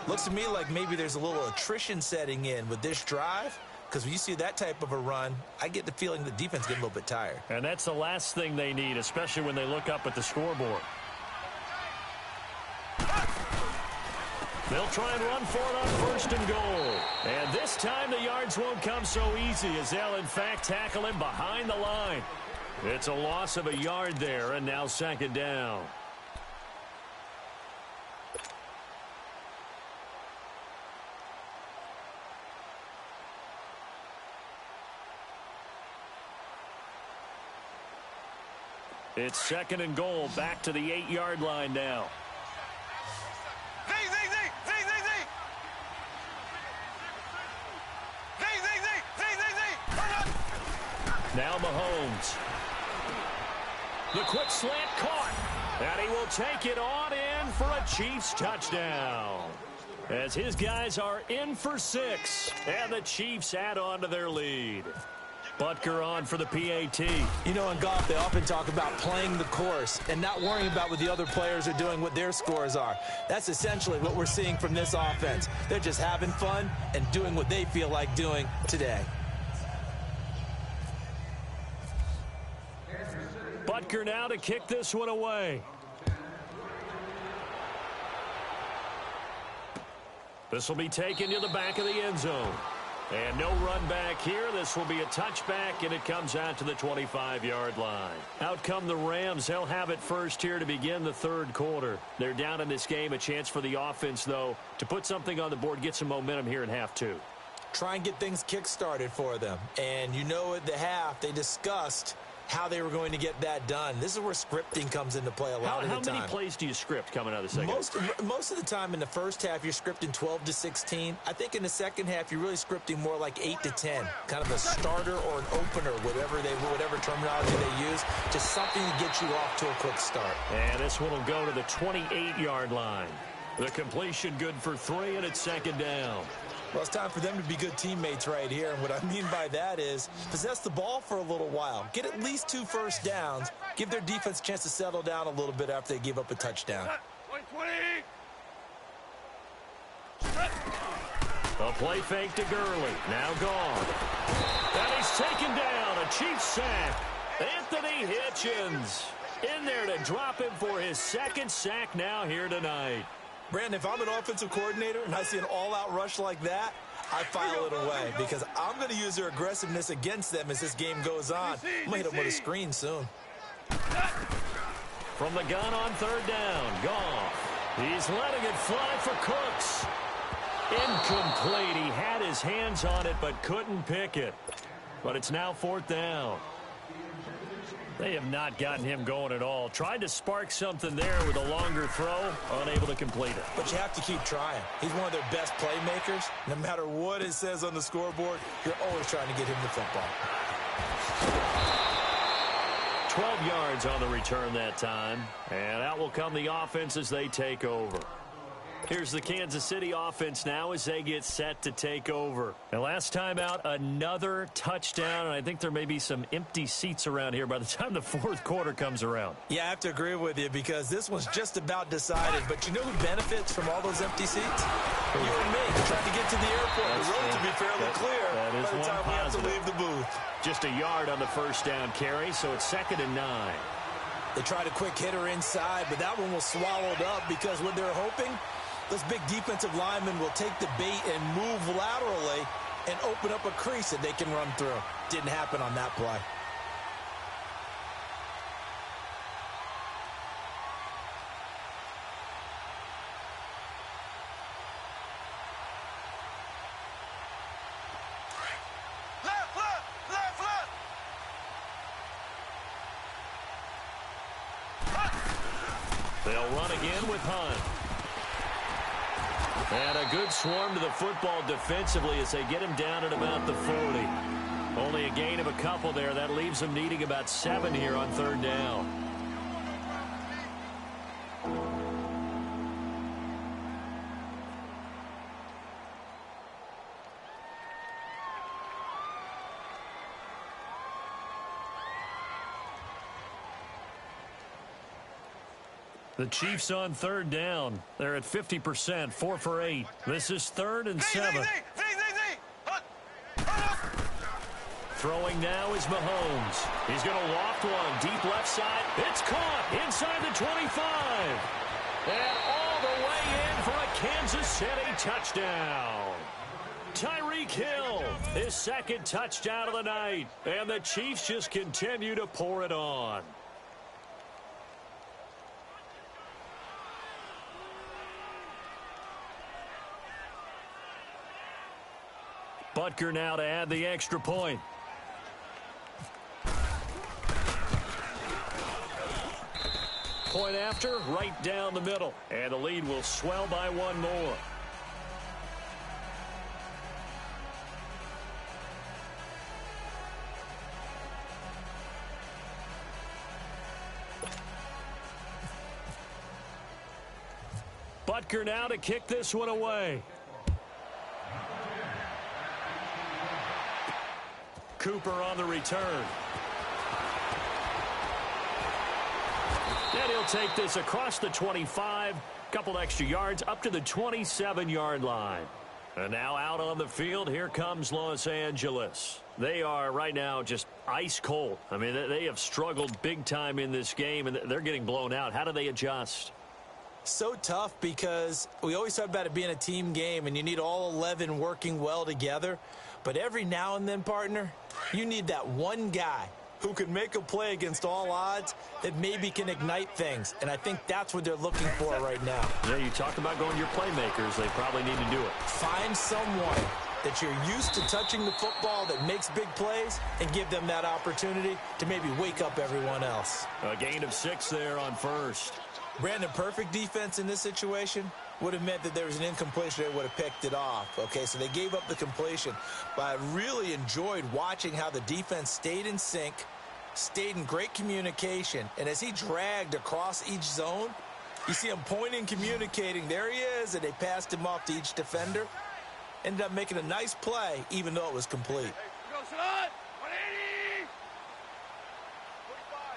Looks to me like maybe there's a little attrition setting in with this drive, because when you see that type of a run, I get the feeling the defense getting a little bit tired. And that's the last thing they need, especially when they look up at the scoreboard. They'll try and run for it on 1st and goal. And this time the yards won't come so easy as they'll, in fact, tackle him behind the line. It's a loss of a yard there, and now 2nd down. It's 2nd and goal, back to the 8-yard line now. Now Mahomes. The quick slant caught. And he will take it on in for a Chiefs touchdown. As his guys are in for 6. And the Chiefs add on to their lead. Butker on for the PAT. You know, in golf, they often talk about playing the course and not worrying about what the other players are doing, what their scores are. That's essentially what we're seeing from this offense. They're just having fun and doing what they feel like doing today. Butker now to kick this one away. This will be taken to the back of the end zone. And no run back here. This will be a touchback, and it comes out to the 25-yard line. Out come the Rams. They'll have it first here to begin the 3rd quarter. They're down in this game. A chance for the offense, though, to put something on the board, get some momentum here in half 2. Try and get things kick-started for them. And you know at the half, they discussed how they were going to get that done. This is where scripting comes into play a lot of the time. How many plays do you script coming out of the second? Most of the time in the first half, you're scripting 12 to 16. I think in the second half, you're really scripting more like 8 to 10. Kind of a starter or an opener, whatever terminology they use. Just something to get you off to a quick start. And this one will go to the 28-yard line. The completion good for 3, and it's 2nd down. Well, it's time for them to be good teammates right here. And what I mean by that is possess the ball for a little while. Get at least 2 first downs. Give their defense a chance to settle down a little bit after they give up a touchdown. A play fake to Gurley. Now gone. And he's taken down. A Chiefs sack. Anthony Hitchens in there to drop him for his 2nd sack now here tonight. Brandon, if I'm an offensive coordinator and I see an all-out rush like that, I file it away because I'm going to use their aggressiveness against them as this game goes on. I'm going to hit them with a screen soon. From the gun on third down, Goff. He's letting it fly for Cooks. Incomplete. He had his hands on it but couldn't pick it. But it's now fourth down. They have not gotten him going at all. Tried to spark something there with a longer throw, unable to complete it. But you have to keep trying. He's one of their best playmakers. No matter what it says on the scoreboard, you're always trying to get him the football. 12 yards on the return that time. And out will come the offense as they take over. Here's the Kansas City offense now as they get set to take over. And last time out, another touchdown, and I think there may be some empty seats around here by the time the fourth quarter comes around. Yeah, I have to agree with you because this one's just about decided. But you know who benefits from all those empty seats? You and me, trying to get to the airport. The road to be fairly clear by the time we have to leave the booth. Just a yard on the first down carry, so it's 2nd and 9. They tried a quick hitter inside, but that one was swallowed up because what they're hoping, those big defensive linemen will take the bait and move laterally and open up a crease that they can run through. Didn't happen on that play. They'll run again with Hunt. And a good swarm to the football defensively as they get him down at about the 40. Only a gain of a couple there. That leaves them needing about 7 here on third down. The Chiefs on third down. They're at 50%, 4 for 8. This is 3rd and 7. Throwing now is Mahomes. He's going to loft one deep left side. It's caught inside the 25. And all the way in for a Kansas City touchdown. Tyreek Hill, his 2nd touchdown of the night. And the Chiefs just continue to pour it on. Butker now to add the extra point. Point after, right down the middle. And the lead will swell by 1 more. Butker now to kick this one away. Cooper on the return. And he'll take this across the 25, couple extra yards up to the 27-yard line. And now out on the field, here comes Los Angeles. They are right now just ice cold. I mean, they have struggled big time in this game, and they're getting blown out. How do they adjust? So tough because we always talk about it being a team game, and you need all 11 working well together. But every now and then, partner, you need that one guy who can make a play against all odds that maybe can ignite things. And I think that's what they're looking for right now. Yeah, you talked about going your playmakers. They probably need to do it. Find someone that you're used to touching the football that makes big plays and give them that opportunity to maybe wake up everyone else. A gain of 6 there on first. Brandon, perfect defense in this situation would have meant that there was an incompletion. They would have picked it off. Okay, so they gave up the completion. But I really enjoyed watching how the defense stayed in sync, stayed in great communication. And as he dragged across each zone, you see him pointing, communicating. There he is, and they passed him off to each defender. Ended up making a nice play, even though it was complete. Go, son! 180! 45,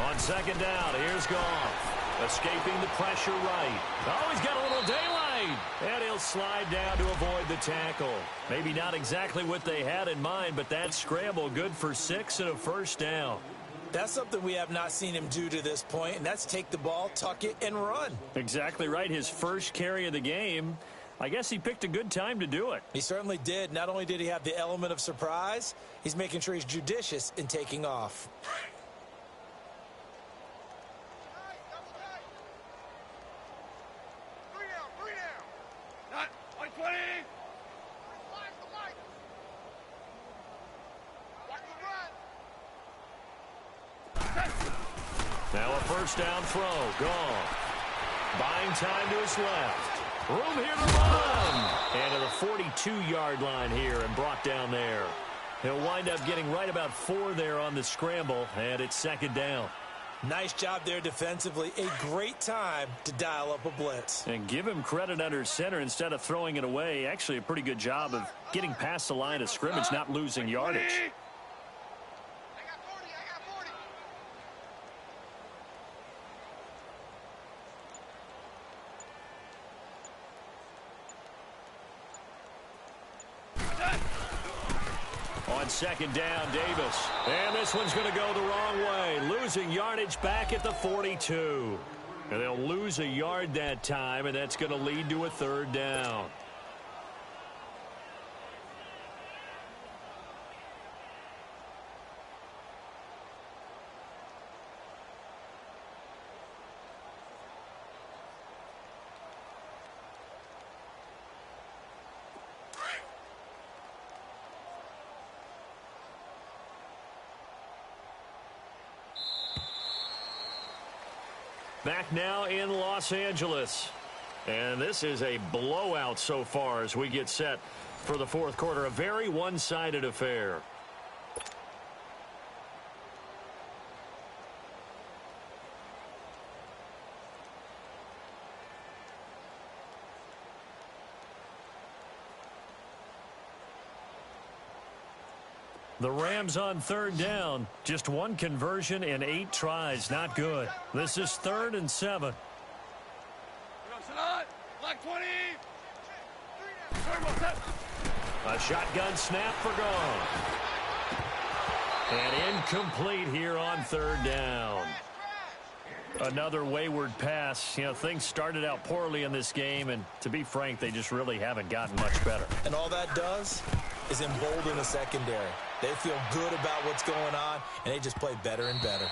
On second down, here's Goff. Escaping the pressure right. Oh, he's got a little daylight. And he'll slide down to avoid the tackle. Maybe not exactly what they had in mind, but that scramble good for 6 and a first down. That's something we have not seen him do to this point, and that's take the ball, tuck it, and run. Exactly right. His first carry of the game. I guess he picked a good time to do it. He certainly did. Not only did he have the element of surprise, he's making sure he's judicious in taking off. Three down. Not 120. Now a first down throw. Gone. Buying time to his left. Room here to run. And to the 42-yard line here and brought down there. He'll wind up getting right about 4 there on the scramble, and it's second down. Nice job there defensively. A great time to dial up a blitz. And give him credit under center instead of throwing it away. Actually a pretty good job of getting past the line of scrimmage, not losing yardage. On second down, Davis. And this one's going to go the wrong way. Losing yardage back at the 42. And they'll lose a yard that time, and that's going to lead to a third down. Back now in Los Angeles. And this is a blowout so far as we get set for the fourth quarter. A very one-sided affair. The Rams on third down. Just one conversion in 8 tries. Not good. This is 3rd and 7. Black 20. A shotgun snap for gone. And incomplete here on third down. Another wayward pass. You know, things started out poorly in this game, and to be frank, they just really haven't gotten much better. And all that does is embolden the secondary. They feel good about what's going on, and they just play better and better.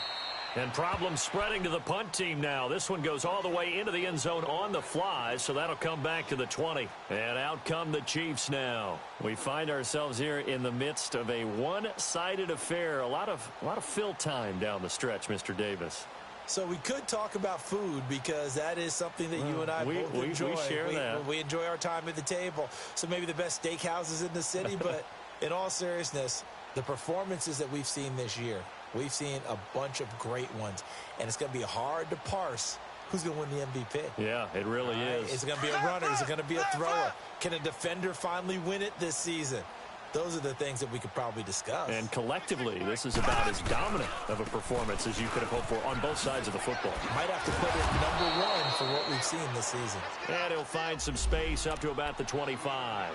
And problems spreading to the punt team now. This one goes all the way into the end zone on the fly, so that'll come back to the 20. And out come the Chiefs now. We find ourselves here in the midst of a one-sided affair. A lot of fill time down the stretch, Mr. Davis. So we could talk about food because that is something that you and I both enjoy. We share that. We enjoy our time at the table. So maybe the best steakhouses in the city, but in all seriousness, the performances that we've seen this year, we've seen a bunch of great ones, and it's going to be hard to parse who's going to win the MVP. Yeah, it really is. Is it going to be a runner? Is it going to be a thrower? Can a defender finally win it this season? Those are the things that we could probably discuss. And collectively, this is about as dominant of a performance as you could have hoped for on both sides of the football. Might have to put it #1 for what we've seen this season. And he'll find some space up to about the 25.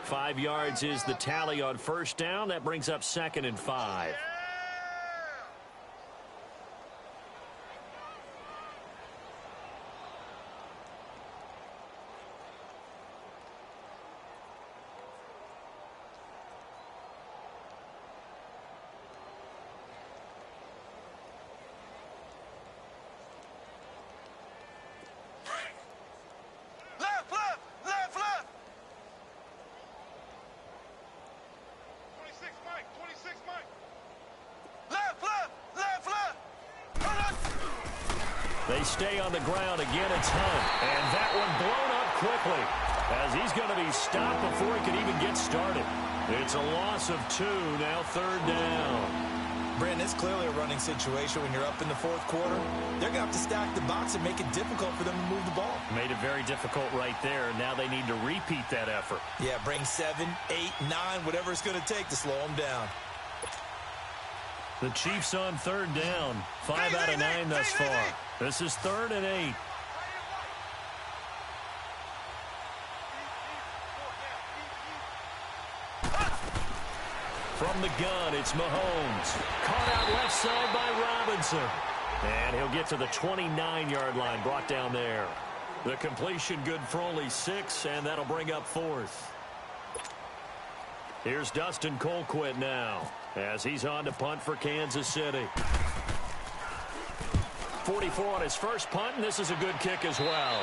5 yards is the tally on first down. That brings up 2nd and 5. They stay on the ground. Again, it's Hunt. And that one blown up quickly as he's going to be stopped before he can even get started. It's a loss of 2, now 3rd down. Brandon, it's clearly a running situation when you're up in the fourth quarter. They're going to have to stack the box and make it difficult for them to move the ball. Made it very difficult right there. Now they need to repeat that effort. Yeah, bring 7, 8, 9, whatever it's going to take to slow them down. The Chiefs on 3rd down. 5 out of 9 thus far. This is 3rd and 8. From the gun, it's Mahomes. Caught out left side by Robinson. And he'll get to the 29-yard line, brought down there. The completion good for only 6, and that'll bring up 4th. Here's Dustin Colquitt now, as he's on to punt for Kansas City. 44 on his first punt, and this is a good kick as well.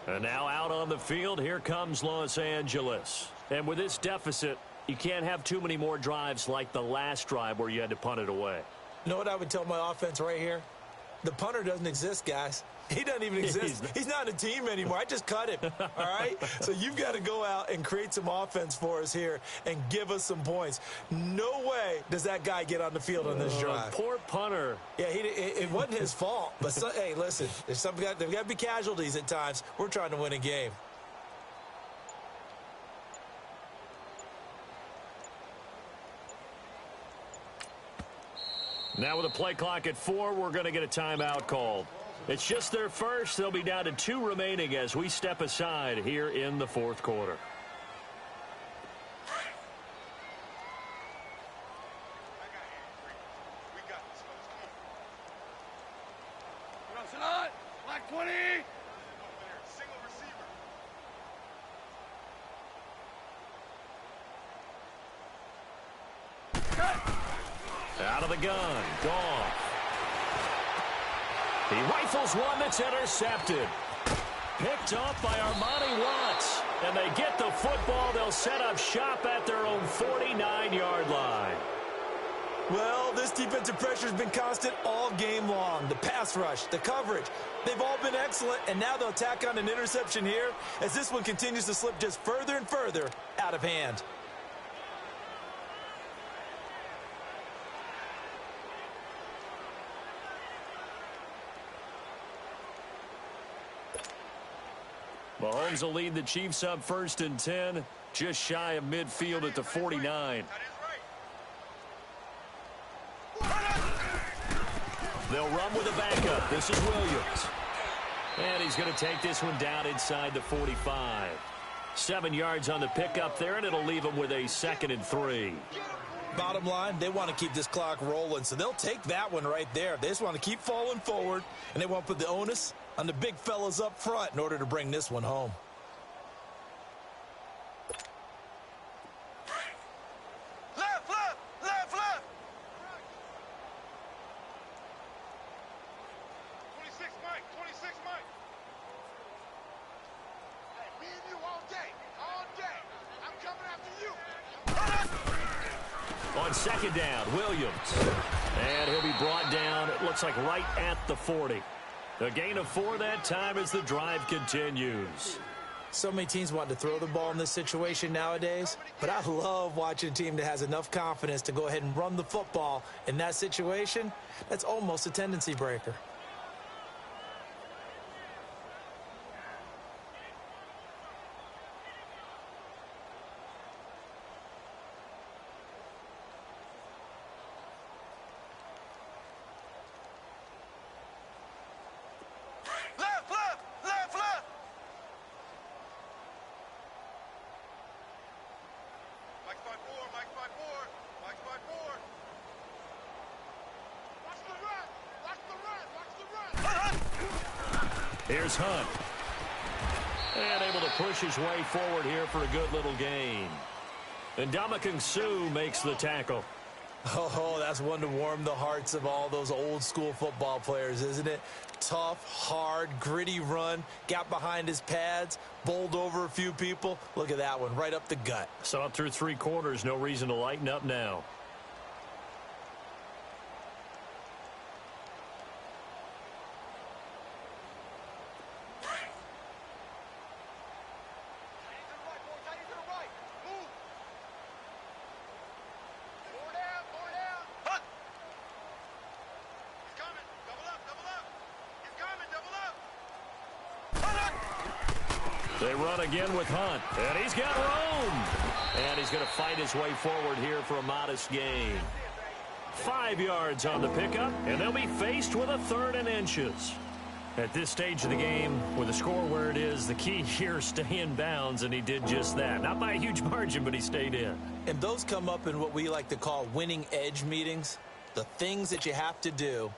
And now out on the field, here comes Los Angeles. And with this deficit, you can't have too many more drives like the last drive where you had to punt it away. You know what I would tell my offense right here? The punter doesn't exist, guys. He doesn't even exist. He's not a team anymore. I just cut him, all right? So you've got to go out and create some offense for us here and give us some points. No way does that guy get on the field on this drive. Poor punter. Yeah, it wasn't his fault. But, hey, listen, there's got to be casualties at times. We're trying to win a game. Now with a play clock at 4, we're going to get a timeout called. It's just their first. They'll be down to 2 remaining as we step aside here in the 4th quarter. Black 20. Single receiver. Out of the gun. Goff. He rifles one that's intercepted. Picked off by Armani Watts. And they get the football. They'll set up shop at their own 49-yard line. Well, this defensive pressure has been constant all game long. The pass rush, the coverage, they've all been excellent, and now they'll tack on an interception here as this one continues to slip just further and further out of hand. Mahomes will lead the Chiefs up 1st and 10, just shy of midfield at the 49. They'll run with a backup. This is Williams. And he's going to take this one down inside the 45. 7 yards on the pickup there, and it'll leave him with a 2nd and 3. Bottom line, they want to keep this clock rolling, so they'll take that one right there. They just want to keep falling forward, and they want to put the onus on the big fellas up front in order to bring this one home. Left, left, left, left. 26 Mike, 26 Mike. Hey, me and you all day, all day. I'm coming after you. On 2nd down, Williams. And he'll be brought down, it looks like right at the 40. A gain of 4 that time as the drive continues. So many teams want to throw the ball in this situation nowadays, but I love watching a team that has enough confidence to go ahead and run the football in that situation. That's almost a tendency breaker. Here's Hunt. And able to push his way forward here for a good little gain. And Ndamukong Suh makes the tackle. Oh, that's one to warm the hearts of all those old school football players, isn't it? Tough, hard, gritty run. Got behind his pads, bowled over a few people. Look at that one, right up the gut. Saw it through 3 quarters. No reason to lighten up now. They run again with Hunt, and he's got room. And he's going to fight his way forward here for a modest gain. 5 yards on the pickup, and they'll be faced with a 3rd and inches. At this stage of the game, with the score where it is, the key here is stay in bounds, and he did just that. Not by a huge margin, but he stayed in. And those come up in what we like to call winning edge meetings. The things that you have to do,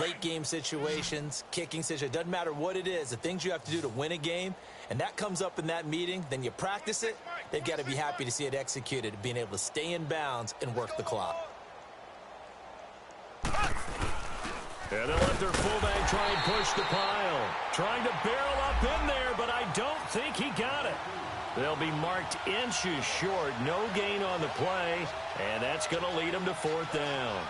late game situations, kicking situations, doesn't matter what it is, the things you have to do to win a game, and that comes up in that meeting, then you practice it, they've got to be happy to see it executed, being able to stay in bounds and work the clock. And they'll let their fullback try and push the pile. Trying to barrel up in there, but I don't think he got it. They'll be marked inches short. No gain on the play, and that's going to lead them to 4th down.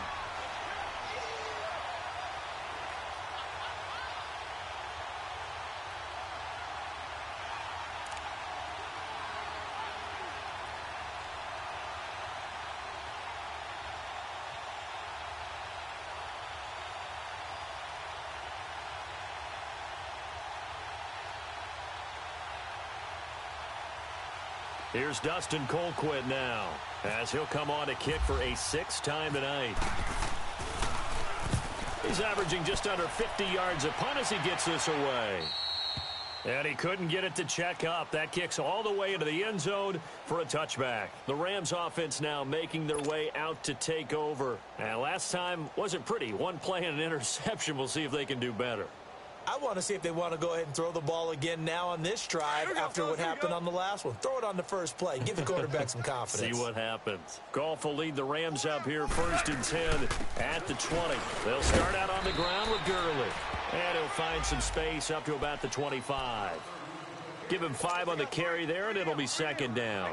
Here's Dustin Colquitt now, as he'll come on to kick for a 6th time tonight. He's averaging just under 50 yards a punt as he gets this away. And he couldn't get it to check up. That kicks all the way into the end zone for a touchback. The Rams offense now making their way out to take over. And last time wasn't pretty. One play and an interception. We'll see if they can do better. I want to see if they want to go ahead and throw the ball again now on this drive after what happened on the last one. Throw it on the first play. Give the quarterback some confidence. See what happens. Goff will lead the Rams up here 1st and 10 at the 20. They'll start out on the ground with Gurley. And he'll find some space up to about the 25. Give him 5 on the carry there, and it'll be 2nd down.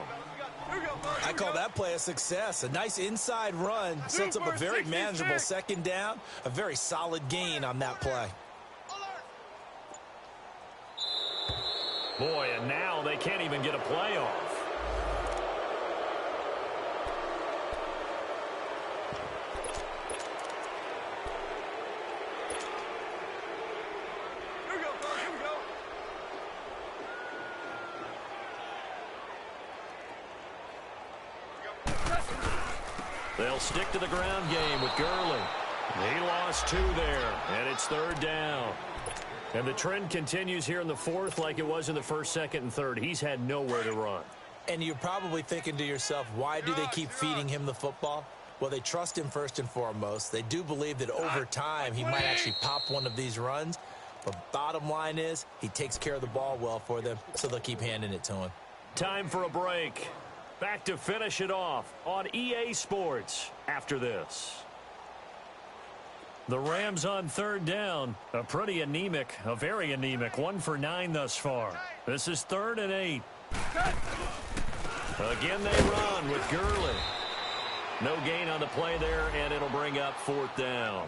I call that play a success. A nice inside run sets up a very manageable 2nd down. A very solid gain on that play. Boy, and now they can't even get a play off. Here we go. They'll stick to the ground game with Gurley. He lost 2 there, and it's 3rd down. And the trend continues here in the 4th like it was in the 1st, 2nd, and 3rd. He's had nowhere to run. And you're probably thinking to yourself, why do they keep feeding him the football? Well, they trust him first and foremost. They do believe that over time he might actually pop one of these runs. But bottom line is he takes care of the ball well for them, so they'll keep handing it to him. Time for a break. Back to finish it off on EA Sports after this. The Rams on 3rd down. A pretty anemic, a very anemic 1 for 9 thus far. This is 3rd and 8. Again they run with Gurley. No gain on the play there, and it'll bring up 4th down.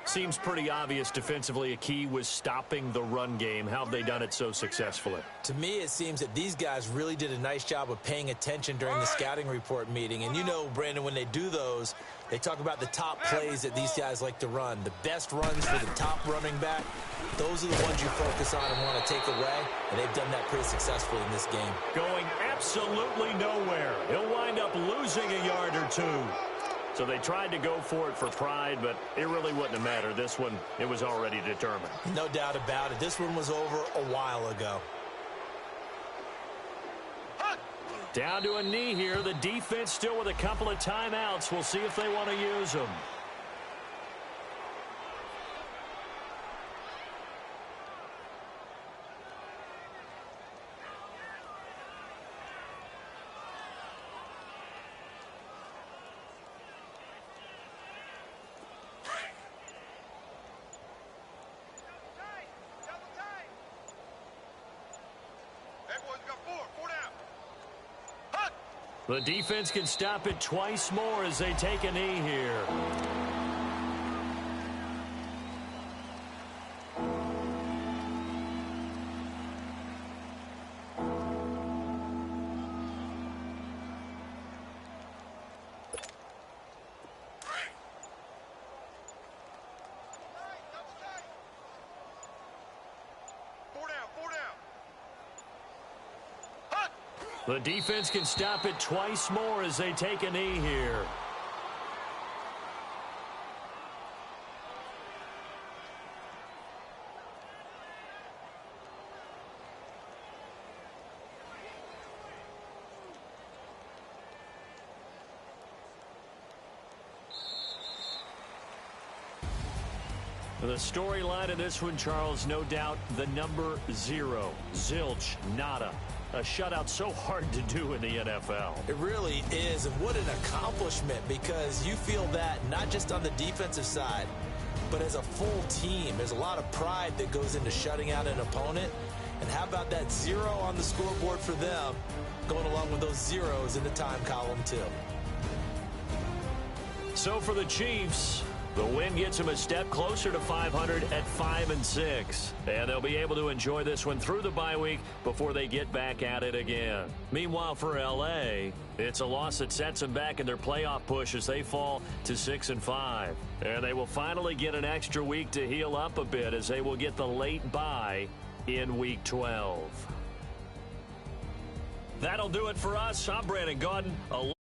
Seems pretty obvious defensively a key was stopping the run game. How have they done it so successfully? To me, it seems that these guys really did a nice job of paying attention during the scouting report meeting. And you know, Brandon, when they do those, they talk about the top plays that these guys like to run. The best runs for the top running back, those are the ones you focus on and want to take away. And they've done that pretty successfully in this game. Going absolutely nowhere. He'll wind up losing a yard or 2. So they tried to go for it for pride, but it really wouldn't have mattered. This one, it was already determined. No doubt about it. This one was over a while ago. Down to a knee here. The defense still with a couple of timeouts. We'll see if they want to use them. The defense can stop it twice more as they take a knee here. The defense can stop it twice more as they take a knee here. The storyline in this one, Charles, no doubt the number 0. Zilch, nada. A shutout so hard to do in the NFL. It really is, and what an accomplishment, because you feel that not just on the defensive side, but as a full team. There's a lot of pride that goes into shutting out an opponent. And how about that 0 on the scoreboard for them, going along with those zeros in the time column too. So for the Chiefs, the win gets them a step closer to 500 at 5-6. And they'll be able to enjoy this one through the bye week before they get back at it again. Meanwhile, for L.A., it's a loss that sets them back in their playoff push as they fall to 6-5. And they will finally get an extra week to heal up a bit as they will get the late bye in Week 12. That'll do it for us. I'm Brandon Gaudin.